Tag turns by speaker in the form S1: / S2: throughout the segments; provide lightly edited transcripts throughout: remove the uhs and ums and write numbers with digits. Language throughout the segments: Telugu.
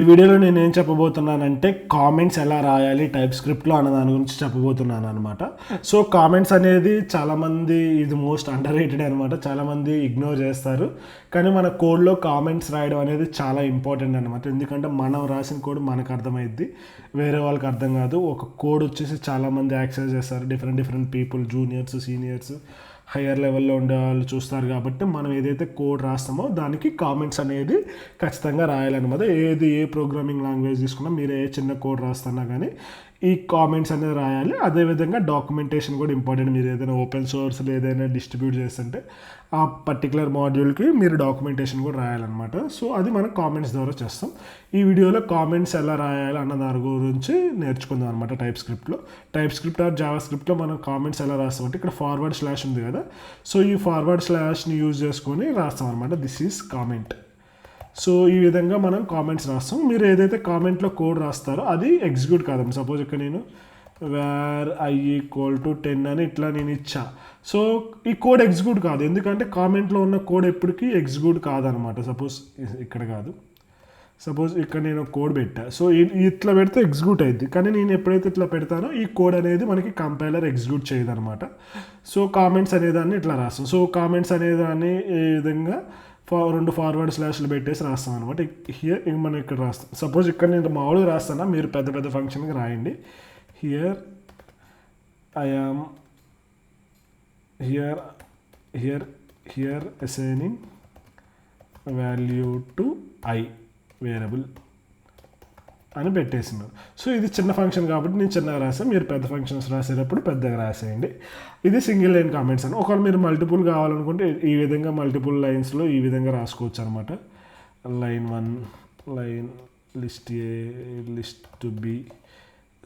S1: ఈ వీడియోలో నేను ఏం చెప్పబోతున్నానంటే కామెంట్స్ ఎలా రాయాలి టైప్ స్క్రిప్ట్లో అన్న దాని గురించి చెప్పబోతున్నాను అనమాట. సో కామెంట్స్ అనేది చాలామంది ఇది మోస్ట్ అండర్ రేటెడ్ అనమాట. చాలామంది ఇగ్నోర్ చేస్తారు, కానీ మన కోడ్లో కామెంట్స్ రాయడం అనేది చాలా ఇంపార్టెంట్ అనమాట. ఎందుకంటే మనం రాసిన కోడ్ మనకు అర్థమైద్ది, వేరే వాళ్ళకి అర్థం కాదు. ఒక కోడ్ వచ్చేసి చాలామంది యాక్సెస్ చేస్తారు, different people, juniors, seniors, higher లెవెల్లో ఉండే వాళ్ళు చూస్తారు. కాబట్టి మనం ఏదైతే కోడ్ రాస్తామో దానికి కామెంట్స్ అనేది ఖచ్చితంగా రాయాలన్నమాట. ఏ ప్రోగ్రామింగ్ లాంగ్వేజ్ తీసుకున్నా, మీరు ఏ చిన్న కోడ్ రాస్తున్నా కానీ ఈ కామెంట్స్ అనేది రాయాలి. అదేవిధంగా డాక్యుమెంటేషన్ కూడా ఇంపార్టెంట్. మీరు ఏదైనా ఓపెన్ సోర్స్లో ఏదైనా డిస్ట్రిబ్యూట్ చేస్తుంటే ఆ పర్టికులర్ మాడ్యూల్కి మీరు డాక్యుమెంటేషన్ కూడా రాయాలన్నమాట. సో అది మనం కామెంట్స్ ద్వారా చేస్తాం. ఈ వీడియోలో కామెంట్స్ ఎలా రాయాలి అన్న దాని గురించి నేర్చుకుందాం అనమాట. టైప్ స్క్రిప్ట్ ఆర్ జావా స్క్రిప్ట్లో మనం కామెంట్స్ ఎలా రాస్తామంటే ఇక్కడ ఫార్వర్డ్ స్లాష్ ఉంది కదా, సో ఈ ఫార్వర్డ్ స్లాష్ని యూజ్ చేసుకొని రాస్తాం అనమాట. This is comment. సో ఈ విధంగా మనం కామెంట్స్ రాస్తాం. మీరు ఏదైతే కామెంట్లో కోడ్ రాస్తారో అది ఎగ్జిక్యూట్ కాదమ్మా. సపోజ్ ఇక్కడ నేను వేర్ i = 10 అని ఇట్లా నేను ఇచ్చా, సో ఈ కోడ్ ఎగ్జిక్యూట్ కాదు. ఎందుకంటే కామెంట్లో ఉన్న కోడ్ ఎప్పటికీ ఎగ్జిక్యూట్ కాదనమాట. సపోజ్ ఇక్కడ కాదు, సపోజ్ ఇక్కడ నేను కోడ్ పెట్టా, సో ఇట్లా పెడితే ఎగ్జిక్యూట్ అయింది. కానీ నేను ఎప్పుడైతే ఇట్లా పెడతానో ఈ కోడ్ అనేది మనకి కంపైలర్ ఎగ్జిక్యూట్ చేయదు అనమాట. సో కామెంట్స్ అనేదాన్ని ఇట్లా రాస్తాం. సో కామెంట్స్ అనేదాన్ని ఈ విధంగా 2 ఫార్వర్డ్ స్లాష్లు పెట్టేసి రాస్తాం అనమాట. హియర్ మనం ఇక్కడ రాస్తాం. సపోజ్ ఇక్కడ నేను మామూలుగా రాస్తానా, మీరు పెద్ద ఫంక్షన్కి రాయండి. Here I am here assigning value to i variable అని పెట్టేసినారు. సో ఇది చిన్న ఫంక్షన్ కాబట్టి నేను చిన్నగా రాసాను. మీరు పెద్ద ఫంక్షన్స్ రాసేటప్పుడు పెద్దగా రాసేయండి. ఇది సింగిల్ లైన్ కామెంట్స్ అని. ఒకవేళ మీరు మల్టిపుల్ కావాలనుకుంటే ఈ విధంగా మల్టిపుల్ లైన్స్లో ఈ విధంగా రాసుకోవచ్చు అనమాట. Line 1, line list A, list B.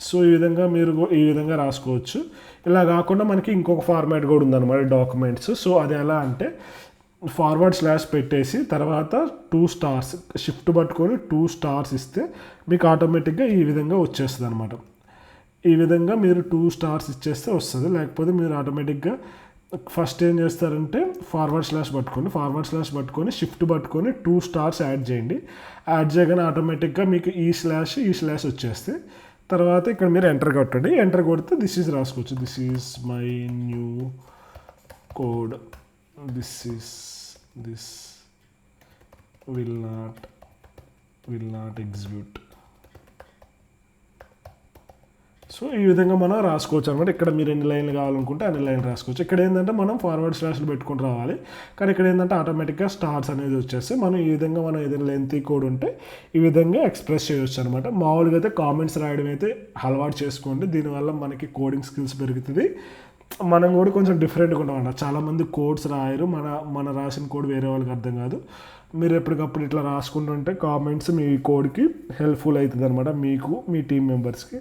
S1: So ఈ విధంగా మీరు ఈ విధంగా రాసుకోవచ్చు. ఇలా కాకుండా మనకి ఇంకొక ఫార్మాట్ కూడా ఉందన్నమాట, డాక్యుమెంట్స్. సో అది ఎలా అంటే ఫార్వర్డ్ స్లాష్ పెట్టేసి తర్వాత 2 స్టార్స్ షిఫ్ట్ పట్టుకొని 2 స్టార్స్ ఇస్తే మీకు ఆటోమేటిక్గా ఈ విధంగా వచ్చేస్తుంది అనమాట. ఈ విధంగా మీరు 2 స్టార్స్ ఇచ్చేస్తే వస్తుంది. లేకపోతే మీరు ఆటోమేటిక్గా ఫస్ట్ ఏం చేస్తారంటే ఫార్వర్డ్ స్లాష్ పట్టుకొని షిఫ్ట్ పట్టుకొని 2 స్టార్స్ యాడ్ చేయండి. యాడ్ చేయగానే ఆటోమేటిక్గా మీకు ఈ స్లాష్ వచ్చేస్తే తర్వాత ఇక్కడ మీరు ఎంటర్ కొట్టండి. ఎంటర్ కొడితే దిస్ ఈజ్ రాసుకోవచ్చు. This is my new code. This will not execute. So ఈ విధంగా మనం రాసుకోవచ్చు అనమాట. ఇక్కడ మీరు ఎన్ని లైన్లు కావాలనుకుంటే అన్ని లైన్లు రాసుకోవచ్చు. ఇక్కడ ఏంటంటే మనం ఫార్వర్డ్ స్లాష్లు పెట్టుకొని రావాలి, కానీ ఇక్కడ ఏంటంటే ఆటోమేటిక్గా స్టార్స్ అనేది వచ్చేస్తే మనం ఈ విధంగా మనం ఏదైనా లెంతీ కోడ్ ఉంటే ఈ విధంగా ఎక్స్ప్రెస్ చేయవచ్చు అనమాట. మామూలుగా అయితే కామెంట్స్ రాయడం అయితే అలవాటు చేసుకోండి. దీనివల్ల మనకి కోడింగ్ స్కిల్స్ పెరుగుతుంది. మనం కూడా కొంచెం డిఫరెంట్గా ఉంటామన్నమాట. చాలామంది కోడ్స్ రాయరు, మన రాసిన కోడ్ వేరే వాళ్ళకి అర్థం కాదు. మీరు ఎప్పటికప్పుడు ఇట్లా రాసుకుంటుంటే కామెంట్స్ మీ కోడ్కి హెల్ప్ఫుల్ అవుతుంది అనమాట, మీకు మీ టీం మెంబర్స్కి.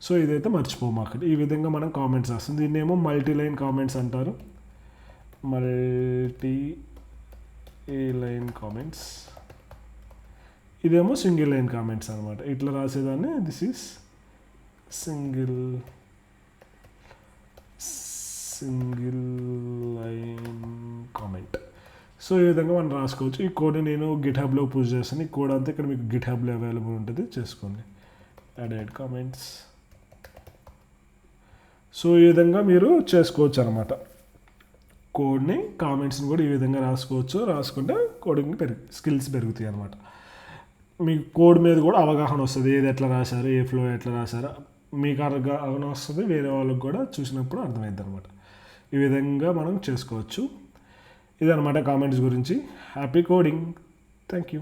S1: సో ఇదైతే మర్చిపోమాకండి. ఈ విధంగా మనం కామెంట్స్ రాస్తాం. దీన్ని ఏమో మల్టీ లైన్ కామెంట్స్ అంటారు. Multi line comments. ఇదేమో సింగిల్ లైన్ కామెంట్స్ అనమాట. ఇట్లా రాసేదాన్ని this is single line comment. So ఈ విధంగా మనం రాసుకోవచ్చు. ఈ కోడ్ని నేను గిట్హబ్లో పుష్ చేస్తాను. ఈ కోడ్ అంతా ఇక్కడ మీకు గిట్హబ్లో అవైలబుల్ ఉంటుంది, చేసుకోండి. Add comments. సో ఈ విధంగా మీరు చేసుకోవచ్చు అనమాట. కోడ్ని కామెంట్స్ని కూడా ఈ విధంగా రాసుకోవచ్చు. రాసుకుంటే కోడింగ్ స్కిల్స్ పెరుగుతాయి అనమాట. మీకు కోడ్ మీద కూడా అవగాహన వస్తుంది. ఏది ఎట్లా రాశారు, ఏ ఫ్లో ఎట్లా రాశారు మీకు అవగాహన వస్తుంది. వేరే వాళ్ళకి కూడా చూసినప్పుడు అర్థమైంది అనమాట. ఈ విధంగా మనం చేసుకోవచ్చు. ఇదనమాట కామెంట్స్ గురించి. Happy coding. Thank you.